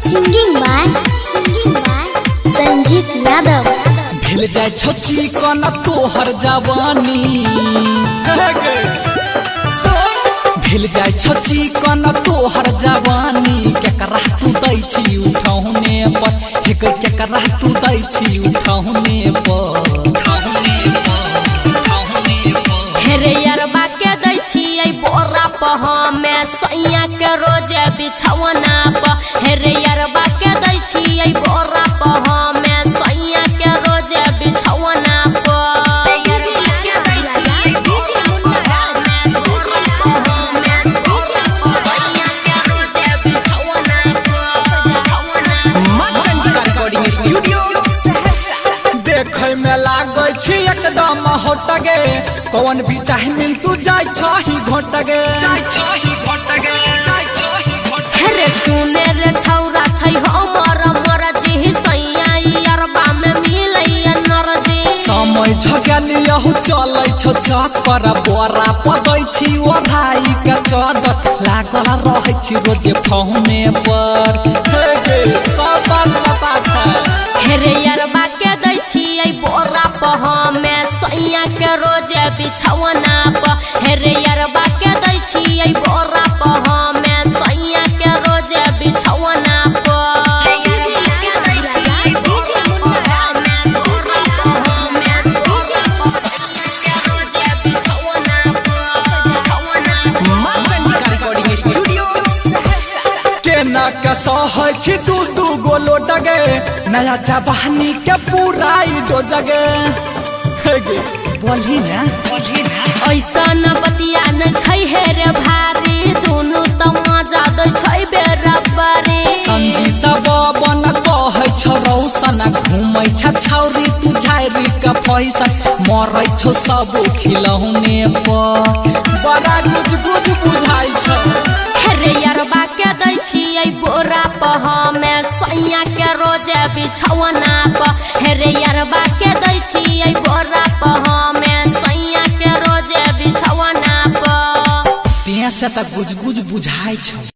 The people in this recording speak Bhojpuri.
Singing by Sanjeet Yadav. भिल जाए छोची कन तोहर जवानी, भिल जाए छोची कन तोहर जवानी। केकरा तू दै छी उठौने पर, केकरा तू दै छी उठौने पर। हेरे यारबा के दै छी बोरा पर हमें सैया के रोजे बिछौना पर। हेरे यारबा के दै छी बोरा पर हमें सैया के रोजे बिछौना पर। देखे में लागे छी एकदम होटगे, कौन विटामिन तू जाय छही घोटगे। हेरे सुने रे छौरा छै हमर मरजी, सैया यारबा में मिलैया नरजी। समय झगलियहु चलै छौ चक्कर, बोरा पदै छी ओढ़ाई के चदर। लागल रहै छी रोजे फोने पर, हे सब बात पता छै। हेरे यारबा के दै छी बोरा पर हमें सैया के रोजे बिछौना पर। हेरे यारबा के दै छी बोरा पर हमें सैया के रोजे बिछौना पर। केना के सहै छी दू गो लोटगे, नया जवानी के पुराई दो जगे। बोली ना ऐसा न बतिया न छै हेरे भारी, दुनू त मजा दै छै बेरबरी। संजीत बन कहै छौ रौशन, घूमै छ छौरी तू झारी के फैशन। मरै छौ सब खिलौने पर, बड़ा गुज बुझाइ छ। हेरे यारबा के दै छी बोरा पर हमें सैया के रोजे बिछौना पर। हेरे यारबा के दै छी बोरा पर हमें सैया के रोजे बिछौना पर। तें से त गुज बुझाइ छ।